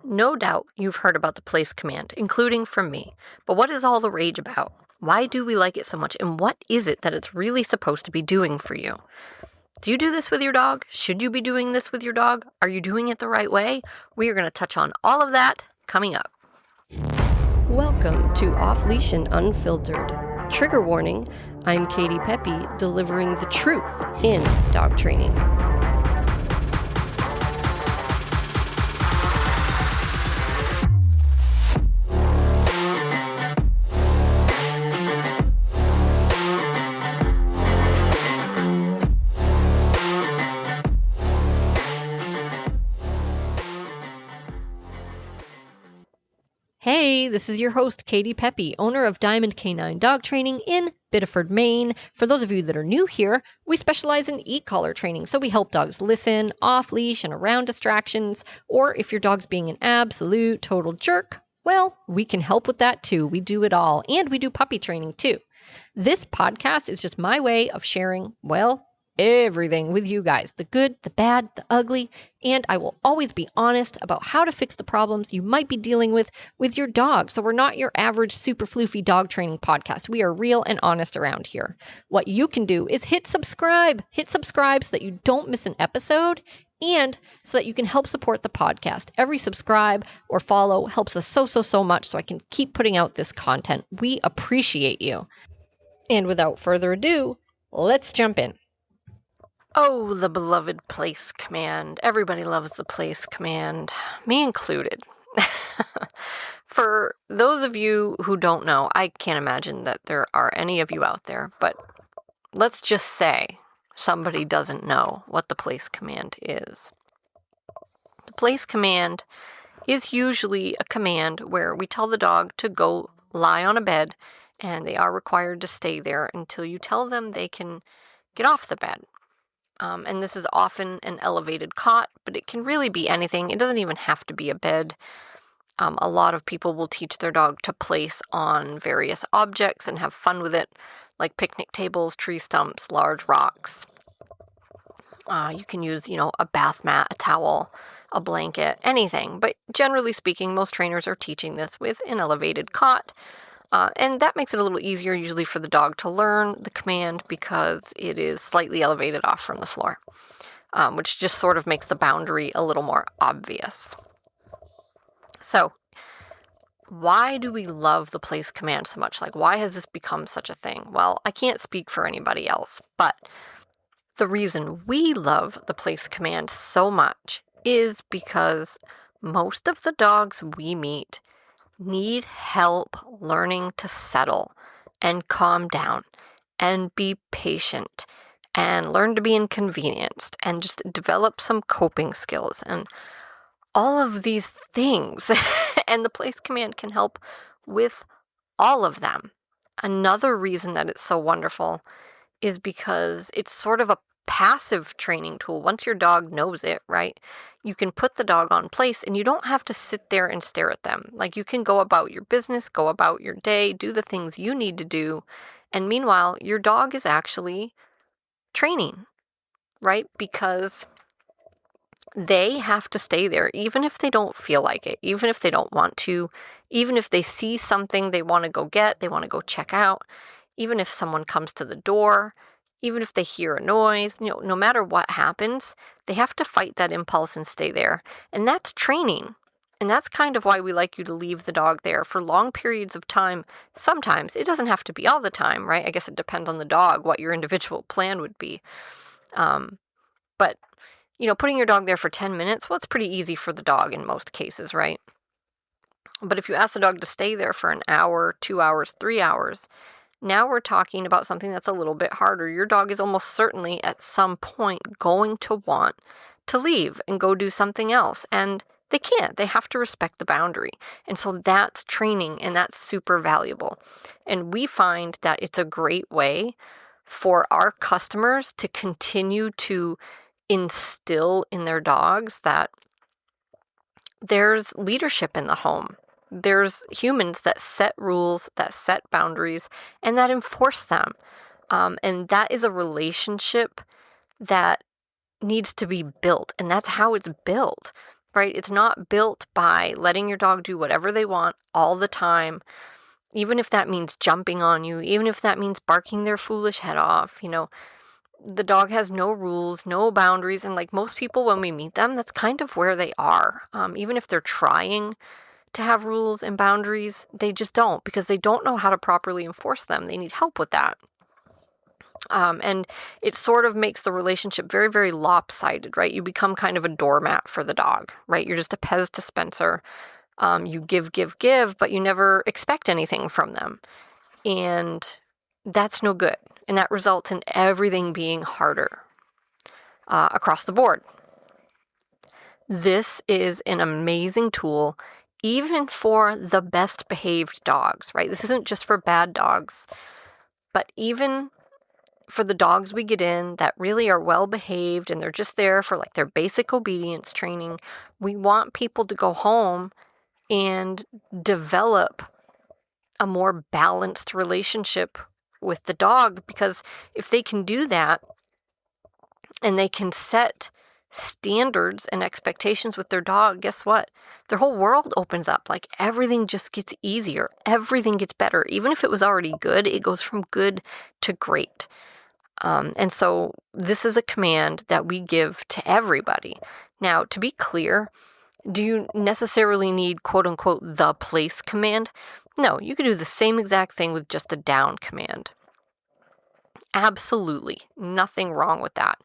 No doubt you've heard about the place command, including from me. But what is all the rage about? Why do we like it so much? And what is it that it's really supposed to be doing for you? Do you do this with your dog? Should you be doing this with your dog? Are you doing it the right way? We are going to touch on all of that coming up. Welcome to Off Leash and Unfiltered. Trigger warning, I'm Kati Pepe, delivering the truth in dog training. Hey, this is your host, Kati Pepe, owner of Diamond Canine Dog Training in Biddeford, Maine. For those of you that are new here, we specialize in e-collar training, so we help dogs listen, off-leash, and around distractions, or if your dog's being an absolute total jerk, well, we can help with that too. We do it all, and we do puppy training too. This podcast is just my way of sharing, well, everything with you guys, the good, the bad, the ugly, and I will always be honest about how to fix the problems you might be dealing with your dog. So we're not your average super floofy dog training podcast. We are real and honest around here. What you can do is hit subscribe so that you don't miss an episode and so that you can help support the podcast. Every subscribe or follow helps us so much so I can keep putting out this content. We appreciate you. And without further ado, let's jump in. Oh, the beloved place command. Everybody loves the place command, me included. For those of you who don't know, I can't imagine that there are any of you out there, but let's just say somebody doesn't know what the place command is. The place command is usually a command where we tell the dog to go lie on a bed, and they are required to stay there until you tell them they can get off the bed. And this is often an elevated cot, but it can really be anything. It doesn't even have to be a bed. A lot of people will teach their dog to place on various objects and have fun with it, like picnic tables, tree stumps, large rocks. You can use, a bath mat, a towel, a blanket, anything. But generally speaking, most trainers are teaching this with an elevated cot. And that makes it a little easier usually for the dog to learn the command because it is slightly elevated off from the floor, which just sort of makes the boundary a little more obvious. So why do we love the place command so much? Like, why has this become such a thing? Well, I can't speak for anybody else, but the reason we love the place command so much is because most of the dogs we meet need help learning to settle and calm down and be patient and learn to be inconvenienced and just develop some coping skills and all of these things. And the place command can help with all of them. Another reason that it's so wonderful is because it's sort of a passive training tool. Once your dog knows it, right, you can put the dog on place and you don't have to sit there and stare at them. Like, you can go about your business, go about your day, do the things you need to do. And meanwhile, your dog is actually training, right? Because they have to stay there, even if they don't feel like it, even if they don't want to, even if they see something they want to go get, they want to go check out, even if someone comes to the door, even if they hear a noise, no matter what happens, they have to fight that impulse and stay there. And that's training. And that's kind of why we like you to leave the dog there for long periods of time. Sometimes it doesn't have to be all the time, right? I guess it depends on the dog, what your individual plan would be. But, putting your dog there for 10 minutes, well, it's pretty easy for the dog in most cases, right? But if you ask the dog to stay there for an hour, 2 hours, 3 hours, now we're talking about something that's a little bit harder. Your dog is almost certainly at some point going to want to leave and go do something else. And they can't. They have to respect the boundary. And so that's training, and that's super valuable. And we find that it's a great way for our customers to continue to instill in their dogs that there's leadership in the home. There's humans that set rules, that set boundaries, and that enforce them. And that is a relationship that needs to be built. And that's how it's built, right? It's not built by letting your dog do whatever they want all the time, even if that means jumping on you, even if that means barking their foolish head off. The dog has no rules, no boundaries, and like most people, when we meet them, that's kind of where they are. Even if they're trying to have rules and boundaries, they just don't, because they don't know how to properly enforce them. They need help with that. And it sort of makes the relationship very, very lopsided, right? You become kind of a doormat for the dog, right? You're just a Pez dispenser. You give, but you never expect anything from them. And that's no good. And that results in everything being harder across the board. This is an amazing tool, even for the best behaved dogs, right? This isn't just for bad dogs, but even for the dogs we get in that really are well behaved and they're just there for like their basic obedience training, we want people to go home and develop a more balanced relationship with the dog, because if they can do that and they can set standards and expectations with their dog, guess what? Their whole world opens up. Like everything just gets easier. Everything gets better. Even if it was already good, it goes from good to great. And so this is a command that we give to everybody. Now, to be clear, do you necessarily need quote unquote the place command? No, you could do the same exact thing with just a down command. Absolutely nothing wrong with that.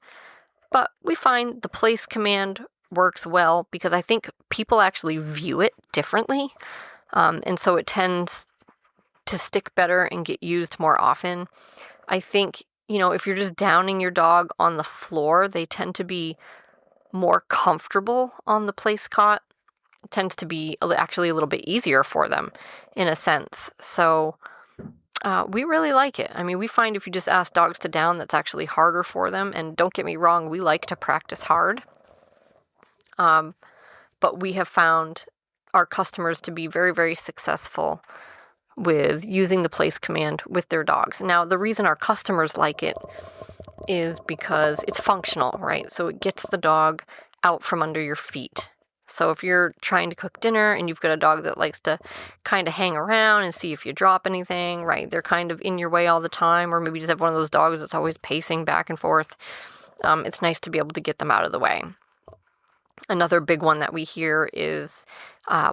But we find the place command works well because I think people actually view it differently. And so it tends to stick better and get used more often. I think, if you're just downing your dog on the floor, they tend to be more comfortable on the place cot. It tends to be actually a little bit easier for them in a sense. So we really like it. I mean, we find if you just ask dogs to down, that's actually harder for them. And don't get me wrong, we like to practice hard. But we have found our customers to be very, very successful with using the place command with their dogs. Now, the reason our customers like it is because it's functional, right? So it gets the dog out from under your feet. So if you're trying to cook dinner and you've got a dog that likes to kind of hang around and see if you drop anything, right? They're kind of in your way all the time, or maybe you just have one of those dogs that's always pacing back and forth. It's nice to be able to get them out of the way. Another big one that we hear is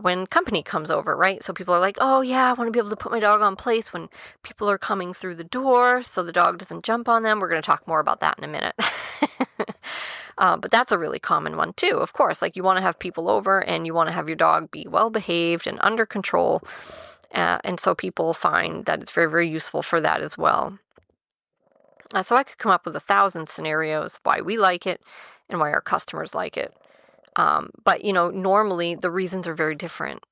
when company comes over, right? So people are like, oh yeah, I want to be able to put my dog on place when people are coming through the door so the dog doesn't jump on them. We're going to talk more about that in a minute. But that's a really common one too, of course. Like you want to have people over and you want to have your dog be well behaved and under control. And so people find that it's very, very useful for that as well. So I could come up with 1,000 scenarios why we like it and why our customers like it. But, normally the reasons are very different.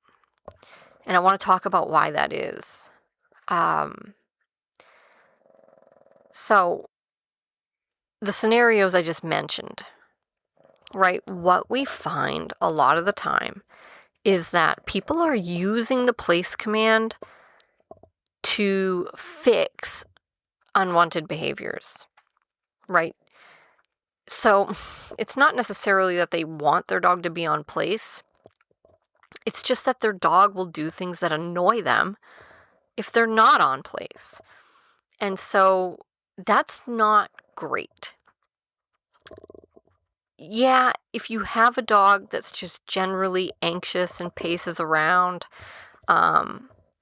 And I want to talk about why that is. So the scenarios I just mentioned, right? What we find a lot of the time is that people are using the place command to fix unwanted behaviors, right? So it's not necessarily that they want their dog to be on place. It's just that their dog will do things that annoy them if they're not on place. And so that's not great. Yeah, if you have a dog that's just generally anxious and paces around,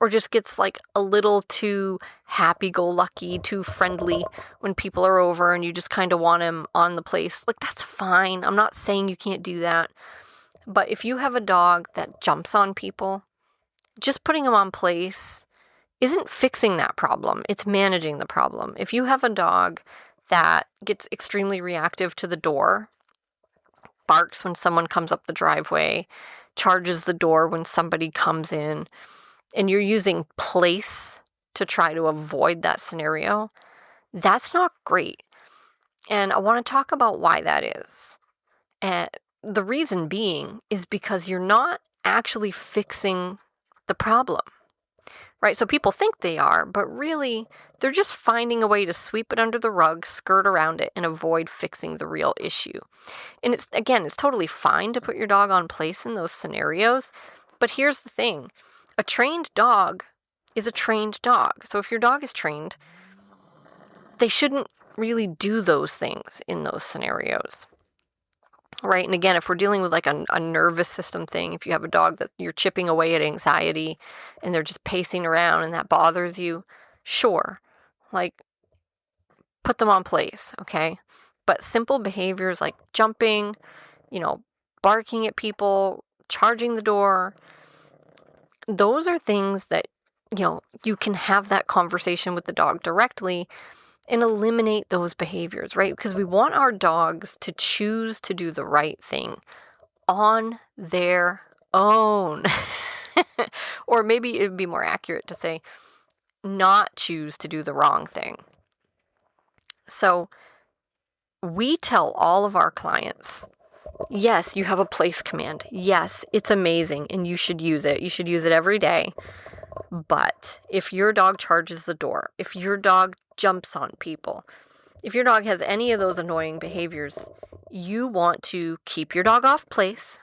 or just gets like a little too happy-go-lucky, too friendly when people are over and you just kind of want him on the place, like that's fine. I'm not saying you can't do that. But if you have a dog that jumps on people, just putting him on place isn't fixing that problem. It's managing the problem. If you have a dog that gets extremely reactive to the door, barks when someone comes up the driveway, charges the door when somebody comes in, and you're using place to try to avoid that scenario, that's not great. And I want to talk about why that is. And the reason being is because you're not actually fixing the problem, right? So people think they are, but really they're just finding a way to sweep it under the rug, skirt around it, and avoid fixing the real issue. And it's totally fine to put your dog on place in those scenarios, but here's the thing. A trained dog is a trained dog. So if your dog is trained, they shouldn't really do those things in those scenarios. Right? And again, if we're dealing with like a nervous system thing, if you have a dog that you're chipping away at anxiety and they're just pacing around and that bothers you, sure, like put them on place, okay? But simple behaviors like jumping, barking at people, charging the door, those are things that, you can have that conversation with the dog directly and eliminate those behaviors, right? Because we want our dogs to choose to do the right thing on their own. Or maybe it would be more accurate to say, not choose to do the wrong thing. So we tell all of our clients, yes, you have a place command. Yes, it's amazing and you should use it. You should use it every day. But if your dog charges the door, if your dog jumps on people, if your dog has any of those annoying behaviors, you want to keep your dog off place,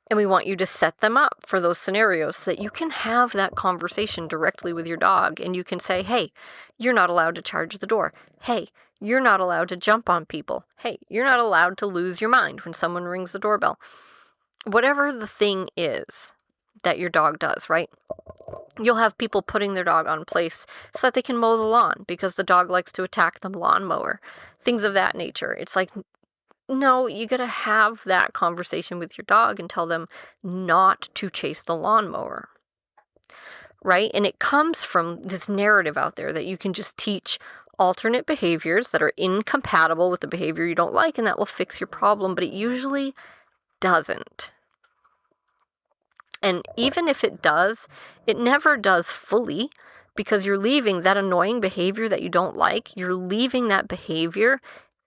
and we want you to set them up for those scenarios so that you can have that conversation directly with your dog, and you can say, hey, you're not allowed to charge the door. Hey, you're not allowed to jump on people. Hey, you're not allowed to lose your mind when someone rings the doorbell. Whatever the thing is that your dog does, right? You'll have people putting their dog on place so that they can mow the lawn because the dog likes to attack the lawnmower. Things of that nature. It's like, no, you got to have that conversation with your dog and tell them not to chase the lawnmower, right? And it comes from this narrative out there that you can just teach alternate behaviors that are incompatible with the behavior you don't like, and that will fix your problem, but it usually doesn't. And even if it does, it never does fully, because you're leaving that annoying behavior that you don't like, you're leaving that behavior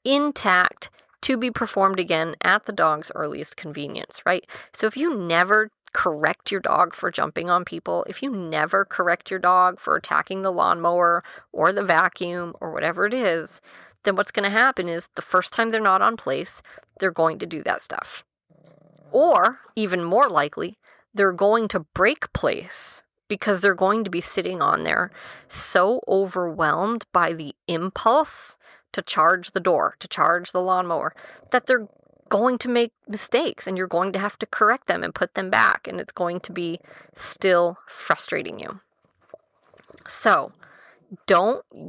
intact to be performed again at the dog's earliest convenience, right? So if you never correct your dog for jumping on people, if you never correct your dog for attacking the lawnmower or the vacuum or whatever it is, then what's going to happen is the first time they're not on place, they're going to do that stuff. Or, even more likely, they're going to break place because they're going to be sitting on there so overwhelmed by the impulse to charge the door, to charge the lawnmower, that they're going to make mistakes, and you're going to have to correct them and put them back, and it's going to be still frustrating you. So,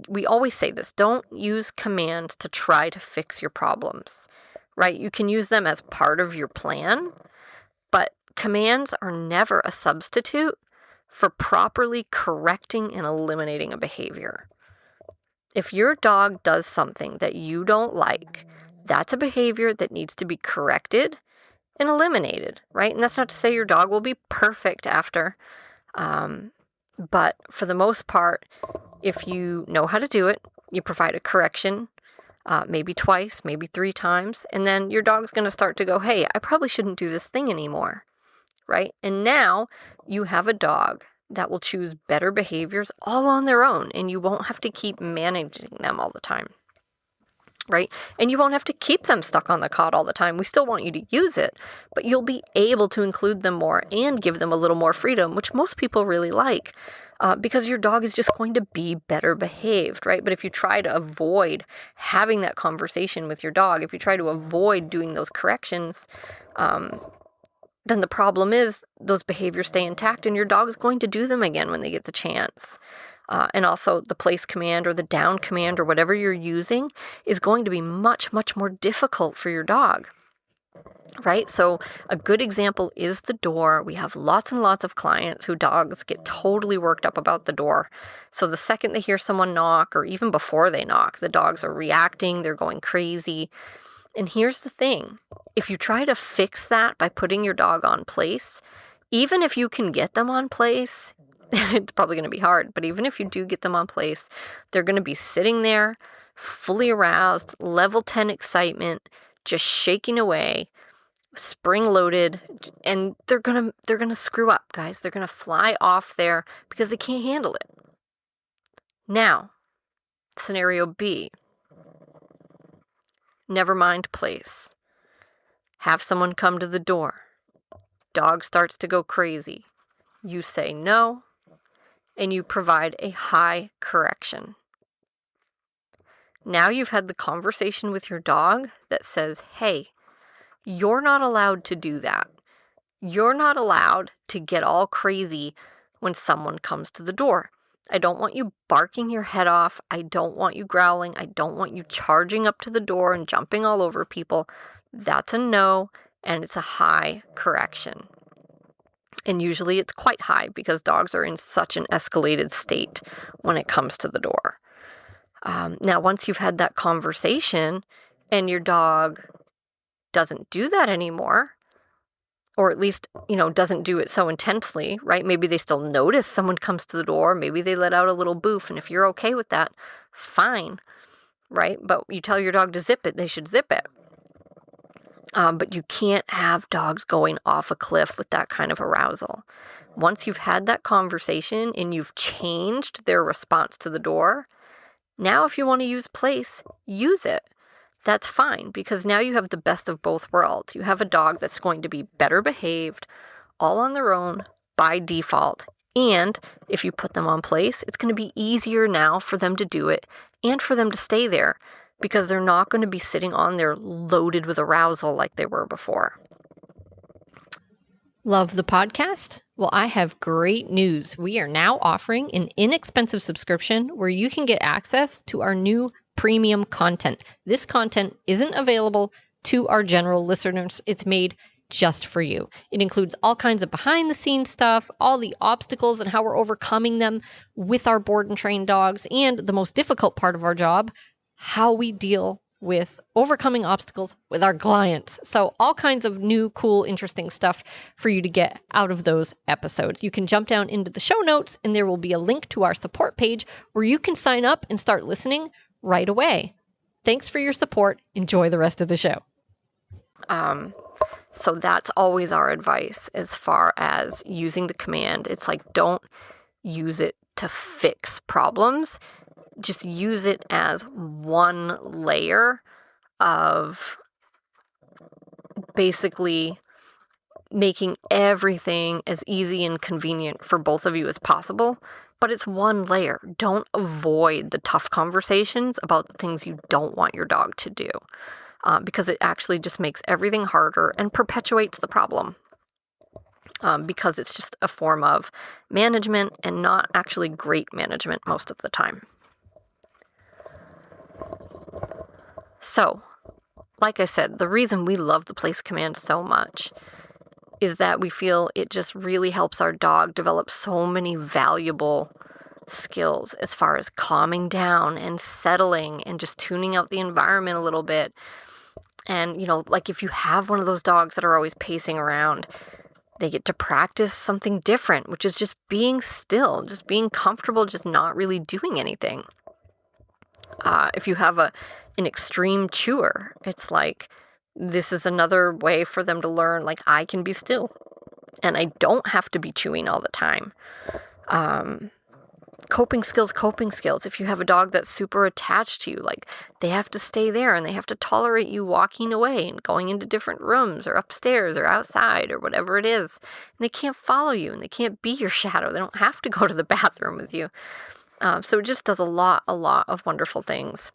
we always say this, don't use commands to try to fix your problems, right? You can use them as part of your plan, but commands are never a substitute for properly correcting and eliminating a behavior. If your dog does something that you don't like, that's a behavior that needs to be corrected and eliminated, right? And that's not to say your dog will be perfect after, but for the most part, if you know how to do it, you provide a correction, maybe twice, maybe 3 times, and then your dog's going to start to go, hey, I probably shouldn't do this thing anymore. Right? And now you have a dog that will choose better behaviors all on their own, and you won't have to keep managing them all the time. Right? And you won't have to keep them stuck on the cot all the time. We still want you to use it, but you'll be able to include them more and give them a little more freedom, which most people really like, because your dog is just going to be better behaved, right? But if you try to avoid having that conversation with your dog, if you try to avoid doing those corrections, then the problem is those behaviors stay intact and your dog is going to do them again when they get the chance. And also the place command or the down command or whatever you're using is going to be much, much more difficult for your dog, right? So a good example is the door. We have lots and lots of clients whose dogs get totally worked up about the door. So the second they hear someone knock, or even before they knock, the dogs are reacting, they're going crazy. And here's the thing, if you try to fix that by putting your dog on place, even if you can get them on place, it's probably going to be hard, but even if you do get them on place, they're going to be sitting there, fully aroused, level 10 excitement, just shaking away, spring-loaded, and they're gonna screw up, guys. They're gonna fly off there because they can't handle it. Now, scenario B. Never mind place. Have someone come to the door. Dog starts to go crazy. You say no, and you provide a high correction. Now you've had the conversation with your dog that says, hey, you're not allowed to do that. You're not allowed to get all crazy when someone comes to the door. I don't want you barking your head off. I don't want you growling. I don't want you charging up to the door and jumping all over people. That's a no, and it's a high correction. And usually it's quite high because dogs are in such an escalated state when it comes to the door. Now, once you've had that conversation and your dog doesn't do that anymore, or at least, doesn't do it so intensely, right? Maybe they still notice someone comes to the door. Maybe they let out a little boof. And if you're okay with that, fine, right? But you tell your dog to zip it, they should zip it. But you can't have dogs going off a cliff with that kind of arousal. Once you've had that conversation and you've changed their response to the door, now if you want to use place, use it. That's fine, because now you have the best of both worlds. You have a dog that's going to be better behaved, all on their own, by default. And if you put them on place, it's going to be easier now for them to do it and for them to stay there, because they're not going to be sitting on there loaded with arousal like they were before. Love the podcast? Well, I have great news. We are now offering an inexpensive subscription where you can get access to our new premium content. This content isn't available to our general listeners. It's made just for you. It includes all kinds of behind the scenes stuff, all the obstacles and how we're overcoming them with our board and trained dogs, and the most difficult part of our job, how we deal with overcoming obstacles with our clients. So all kinds of new, cool, interesting stuff for you to get out of those episodes. You can jump down into the show notes and there will be a link to our support page where you can sign up and start listening right away. Thanks for your support. Enjoy the rest of the show. So that's always our advice as far as using the command. It's like, don't use it to fix problems. Just use it as one layer of basically making everything as easy and convenient for both of you as possible. But it's one layer. Don't avoid the tough conversations about the things you don't want your dog to do, because it actually just makes everything harder and perpetuates the problem, because it's just a form of management and not actually great management most of the time. So, like I said, the reason we love the place command so much is that we feel it just really helps our dog develop so many valuable skills as far as calming down and settling and just tuning out the environment a little bit. And, like if you have one of those dogs that are always pacing around, they get to practice something different, which is just being still, just being comfortable, just not really doing anything. If you have an extreme chewer, it's like, this is another way for them to learn, like, I can be still and I don't have to be chewing all the time. Coping skills. If you have a dog that's super attached to you, like they have to stay there and they have to tolerate you walking away and going into different rooms or upstairs or outside or whatever it is. And they can't follow you and they can't be your shadow. They don't have to go to the bathroom with you. So it just does a lot of wonderful things.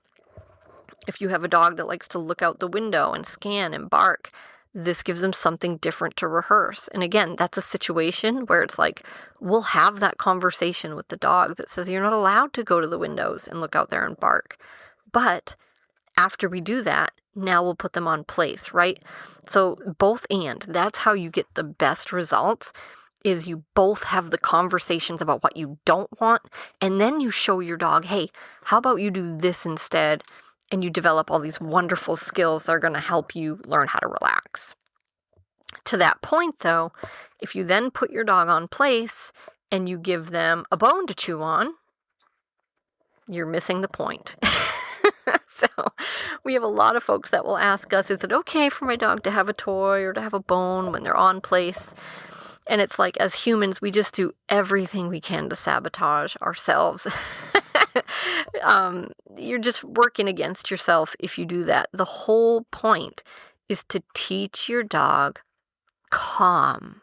If you have a dog that likes to look out the window and scan and bark, this gives them something different to rehearse. And again, that's a situation where it's like, we'll have that conversation with the dog that says, you're not allowed to go to the windows and look out there and bark. But after we do that, now we'll put them on place, right? So both and, that's how you get the best results, is you both have the conversations about what you don't want, and then you show your dog, hey, how about you do this instead? And you develop all these wonderful skills that are going to help you learn how to relax. To that point, though, if you then put your dog on place and you give them a bone to chew on, you're missing the point. So we have a lot of folks that will ask us, is it okay for my dog to have a toy or to have a bone when they're on place? And it's like, as humans, we just do everything we can to sabotage ourselves. You're just working against yourself if you do that. The whole point is to teach your dog calm,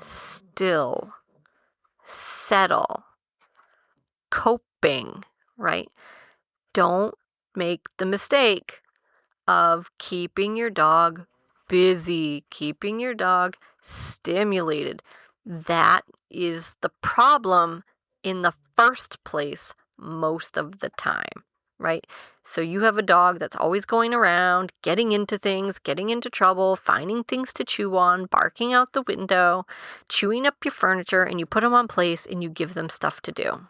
still, settle, coping, right? Don't make the mistake of keeping your dog busy, keeping your dog stimulated. That is the problem in the first place most of the time, right? So you have a dog that's always going around, getting into things, getting into trouble, finding things to chew on, barking out the window, chewing up your furniture, and you put them on place and you give them stuff to do.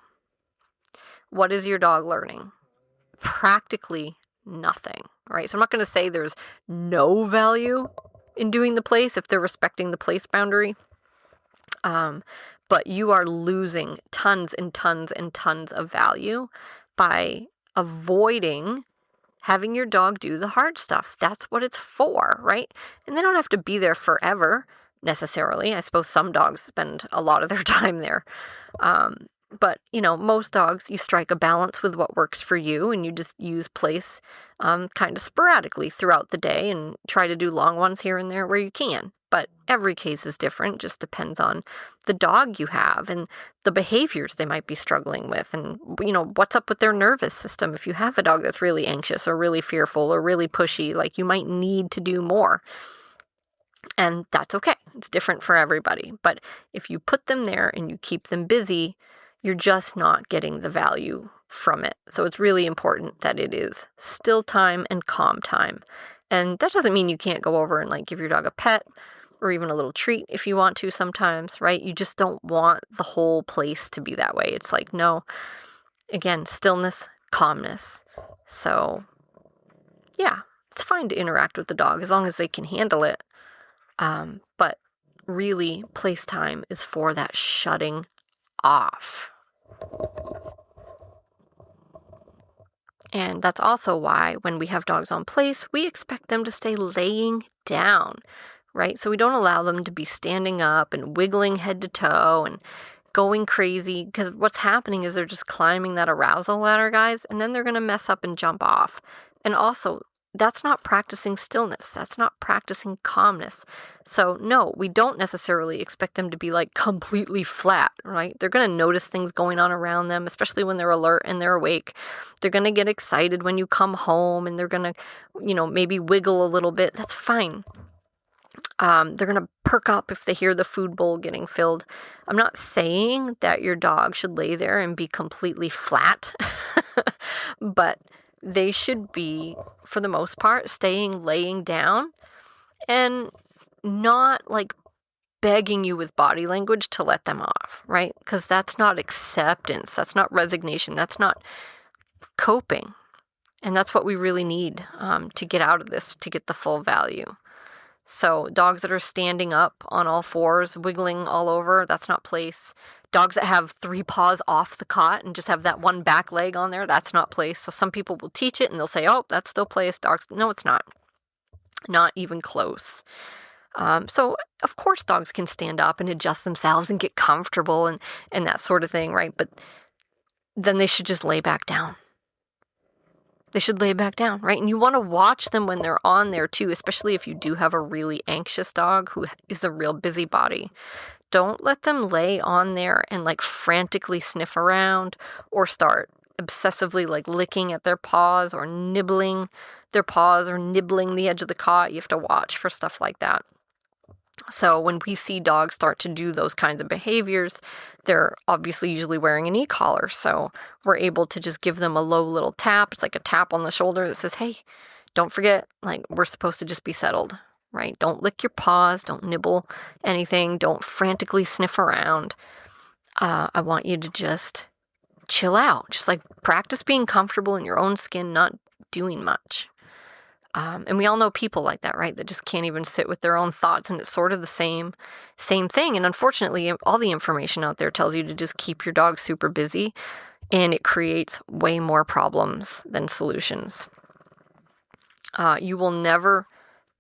What is your dog learning? Practically nothing, right? So I'm not going to say there's no value in doing the place if they're respecting the place boundary. But you are losing tons and tons and tons of value by avoiding having your dog do the hard stuff. That's what it's for, right? And they don't have to be there forever necessarily. I suppose some dogs spend a lot of their time there. But, most dogs, you strike a balance with what works for you, and you just use place kind of sporadically throughout the day and try to do long ones here and there where you can. But every case is different, just depends on the dog you have and the behaviors they might be struggling with and, what's up with their nervous system. If you have a dog that's really anxious or really fearful or really pushy, like you might need to do more. And that's okay. It's different for everybody. But if you put them there and you keep them busy, you're just not getting the value from it. So it's really important that it is still time and calm time. And that doesn't mean you can't go over and give your dog a pet or even a little treat if you want to sometimes, right? You just don't want the whole place to be that way. It's no, again, stillness, calmness. So yeah, it's fine to interact with the dog as long as they can handle it. But really, place time is for that shutting off. And that's also why when we have dogs on place, we expect them to stay laying down, right? So we don't allow them to be standing up and wiggling head to toe and going crazy, because what's happening is they're just climbing that arousal ladder, guys, and then they're going to mess up and jump off. And also, that's not practicing stillness. That's not practicing calmness. So no, we don't necessarily expect them to be completely flat, right? They're going to notice things going on around them, especially when they're alert and they're awake. They're going to get excited when you come home and they're going to, maybe wiggle a little bit. That's fine. They're going to perk up if they hear the food bowl getting filled. I'm not saying that your dog should lay there and be completely flat, but they should be, for the most part, laying down and not begging you with body language to let them off, right? Because that's not acceptance. That's not resignation. That's not coping. And that's what we really need to get out of this, to get the full value. So dogs that are standing up on all fours, wiggling all over, that's not place. Dogs that have 3 paws off the cot and just have that one back leg on there, that's not place. So some people will teach it and they'll say, oh, that's still place. Dogs, no, it's not. Not even close. So of course dogs can stand up and adjust themselves and get comfortable and that sort of thing, right? But then they should just lay back down. They should lay back down, right? And you want to watch them when they're on there too, especially if you do have a really anxious dog who is a real busybody. Don't let them lay on there and frantically sniff around or start obsessively licking at their paws or nibbling their paws or nibbling the edge of the cot. You have to watch for stuff like that. So when we see dogs start to do those kinds of behaviors, they're obviously usually wearing an e-collar. So we're able to just give them a low little tap. It's like a tap on the shoulder that says, hey, don't forget, we're supposed to just be settled, right? Don't lick your paws. Don't nibble anything. Don't frantically sniff around. I want you to just chill out. Just practice being comfortable in your own skin, not doing much. And we all know people like that, right? That just can't even sit with their own thoughts, and it's sort of the same thing. And unfortunately, all the information out there tells you to just keep your dog super busy. and it creates way more problems than solutions. You will never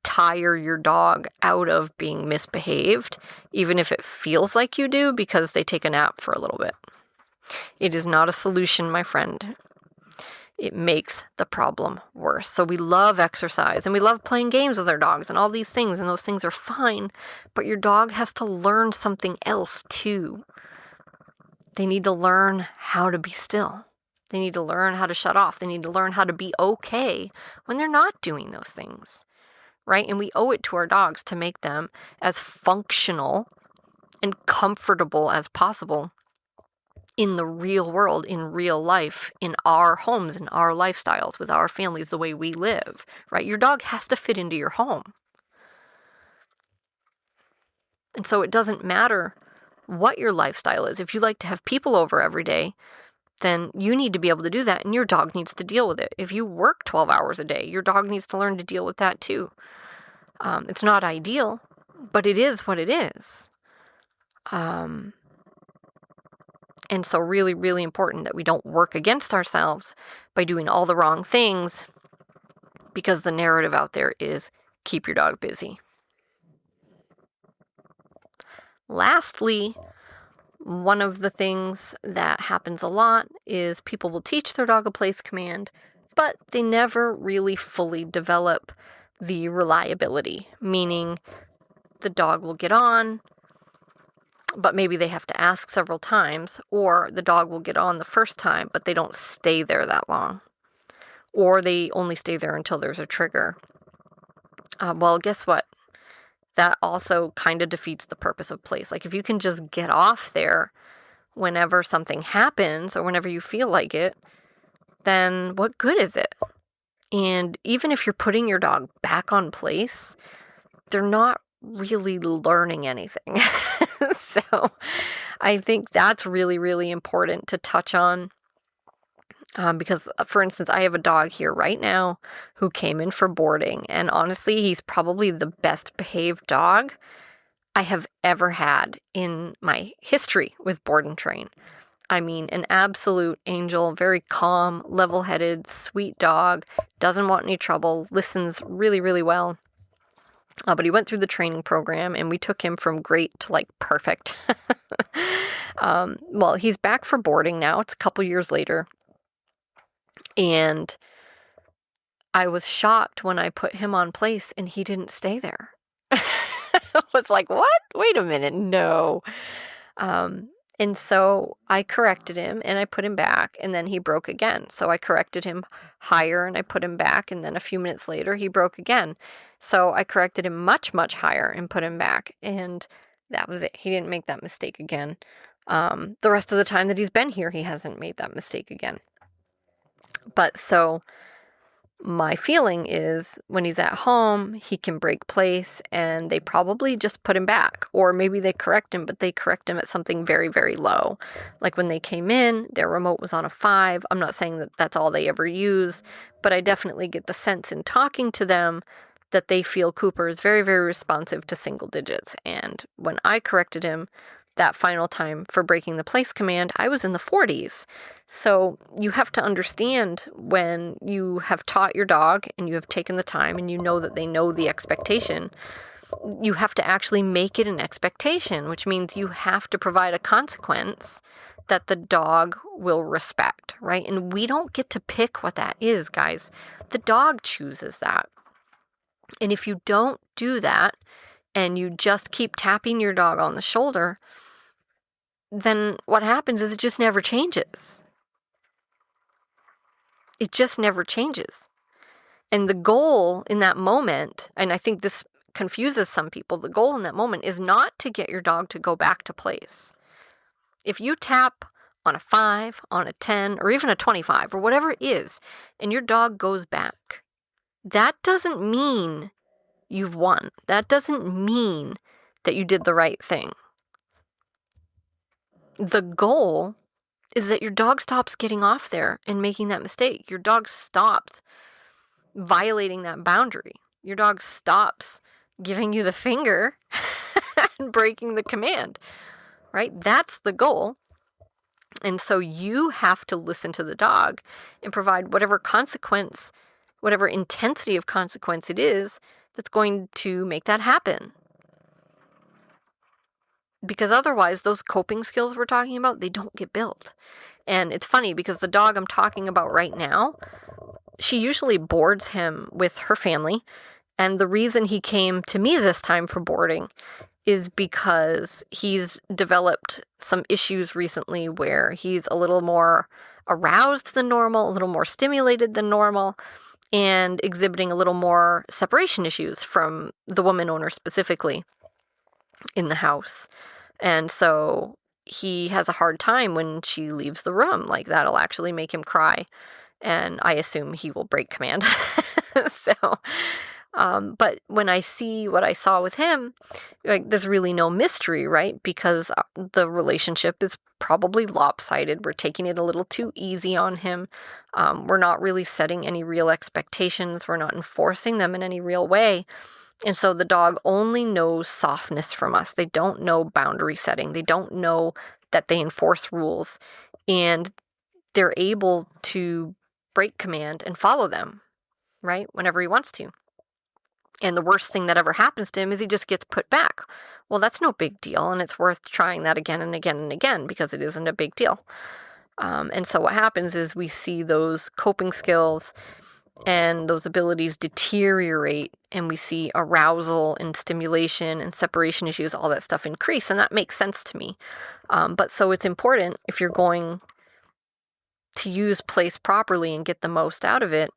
tire your dog out of being misbehaved, even if it feels like you do, because they take a nap for a little bit. It is not a solution, my friend. It makes the problem worse. So we love exercise and we love playing games with our dogs and all these things, and those things are fine, but your dog has to learn something else too. They need to learn how to be still. They need to learn how to shut off. They need to learn how to be okay when they're not doing those things, right? And we owe it to our dogs to make them as functional and comfortable as possible in the real world, in real life, in our homes, in our lifestyles, with our families, the way we live, right? Your dog has to fit into your home. And so it doesn't matter what your lifestyle is. If you like to have people over every day, then you need to be able to do that, and your dog needs to deal with it. If you work 12 hours a day, your dog needs to learn to deal with that too. It's not ideal, but it is what it is. And so really, really important that we don't work against ourselves by doing all the wrong things, because the narrative out there is keep your dog busy. Lastly, one of the things that happens a lot is people will teach their dog a place command, but they never really fully develop the reliability, meaning the dog will get on, but maybe they have to ask several times, or the dog will get on the first time, but they don't stay there that long, or they only stay there until there's a trigger. Well, guess what? That also kind of defeats the purpose of place. Like, if you can just get off there whenever something happens or whenever you feel like it, then what good is it? And even if you're putting your dog back on place, they're not really learning anything. So I think that's really, really important to touch on. Because, for instance, I have a dog here right now who came in for boarding, and honestly, he's probably the best behaved dog I have ever had in my history with board and train. I mean, an absolute angel, very calm, level-headed, sweet dog, doesn't want any trouble, listens really, really well. But he went through the training program, and we took him from great to, like, perfect. Well, he's back for boarding now. It's a couple years later. And I was shocked when I put him on place and he didn't stay there. I was like, what? Wait a minute. No. And so I corrected him and I put him back, and then he broke again. So I corrected him higher and I put him back, and then a few minutes later he broke again. So I corrected him much, much higher and put him back, and that was it. He didn't make that mistake again. The rest of the time that he's been here, he hasn't made that mistake again. But so my feeling is when he's at home, he can break place, and they probably just put him back. Or maybe they correct him, but they correct him at something very, very low. Like when they came in, their remote was on a 5. I'm not saying that that's all they ever use, but I definitely get the sense in talking to them that they feel Cooper is very, very responsive to single digits. And when I corrected him that final time for breaking the place command, I was in the 40s. So you have to understand, when you have taught your dog and you have taken the time and you know that they know the expectation, you have to actually make it an expectation, which means you have to provide a consequence that the dog will respect, right? And we don't get to pick what that is, guys. The dog chooses that. And if you don't do that, and you just keep tapping your dog on the shoulder, then what happens is it just never changes. It just never changes. And the goal in that moment, and I think this confuses some people, the goal in that moment is not to get your dog to go back to place. If you tap on a 5, on a 10, or even a 25, or whatever it is, and your dog goes back, that doesn't mean you've won. That doesn't mean that you did the right thing. The goal is that your dog stops getting off there and making that mistake. Your dog stops violating that boundary. Your dog stops giving you the finger and breaking the command, right? That's the goal. And so you have to listen to the dog and provide whatever consequence, whatever intensity of consequence it is that's going to make that happen. Because otherwise, those coping skills we're talking about, they don't get built. And it's funny because the dog I'm talking about right now, she usually boards him with her family. And the reason he came to me this time for boarding is because he's developed some issues recently where he's a little more aroused than normal, a little more stimulated than normal, and exhibiting a little more separation issues from the woman owner specifically in the house. And so he has a hard time when she leaves the room. Like, that'll actually make him cry. And I assume he will break command. But when I see what I saw with him, like, there's really no mystery, right? Because the relationship is probably lopsided. We're taking it a little too easy on him. We're not really setting any real expectations. We're not enforcing them in any real way. And so the dog only knows softness from us. They don't know boundary setting. They don't know that they enforce rules. And they're able to break command and follow them, right? Whenever he wants to. And the worst thing that ever happens to him is he just gets put back. Well, that's no big deal. And it's worth trying that again and again and again because it isn't a big deal. And so what happens is we see those coping skills and those abilities deteriorate, and we see arousal and stimulation and separation issues, all that stuff increase, and that makes sense to me. But so it's important, if you're going to use place properly and get the most out of it,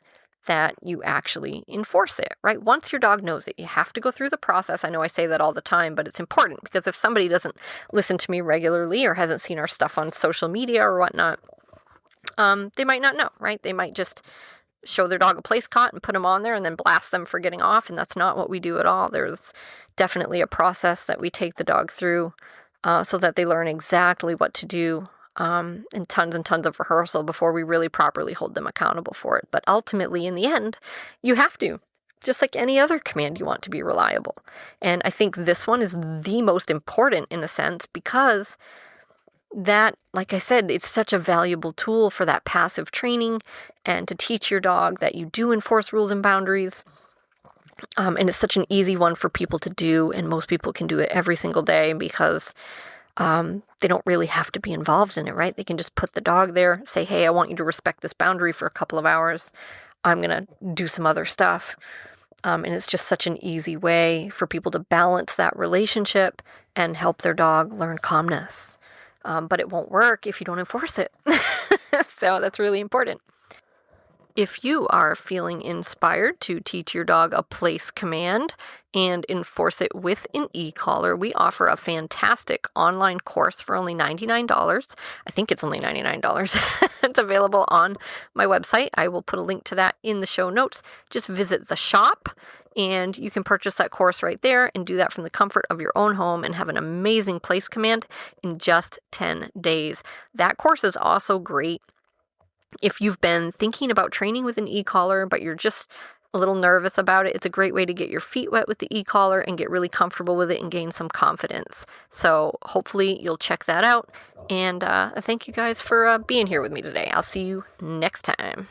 that you actually enforce it, right? Once your dog knows it, you have to go through the process. I know I say that all the time, but it's important because if somebody doesn't listen to me regularly or hasn't seen our stuff on social media or whatnot, they might not know, right? They might just show their dog a place cot and put them on there and then blast them for getting off. And that's not what we do at all. There's definitely a process that we take the dog through so that they learn exactly what to do, and tons of rehearsal before we really properly hold them accountable for it. But ultimately, in the end, you have to. Just like any other command, you want to be reliable. And I think this one is the most important in a sense because that, like I said, it's such a valuable tool for that passive training and to teach your dog that you do enforce rules and boundaries. And it's such an easy one for people to do, and most people can do it every single day because they don't really have to be involved in it, right? They can just put the dog there, say, hey, I want you to respect this boundary for a couple of hours. I'm going to do some other stuff. And it's just such an easy way for people to balance that relationship and help their dog learn calmness. But it won't work if you don't enforce it. So that's really important. If you are feeling inspired to teach your dog a place command and enforce it with an e-collar, we offer a fantastic online course for only $99. I think it's only $99. It's available on my website. I will put a link to that in the show notes. Just visit the shop and you can purchase that course right there and do that from the comfort of your own home and have an amazing place command in just 10 days. That course is also great if you've been thinking about training with an e-collar, but you're just a little nervous about it. It's a great way to get your feet wet with the e-collar and get really comfortable with it and gain some confidence. So hopefully you'll check that out. And thank you guys for being here with me today. I'll see you next time.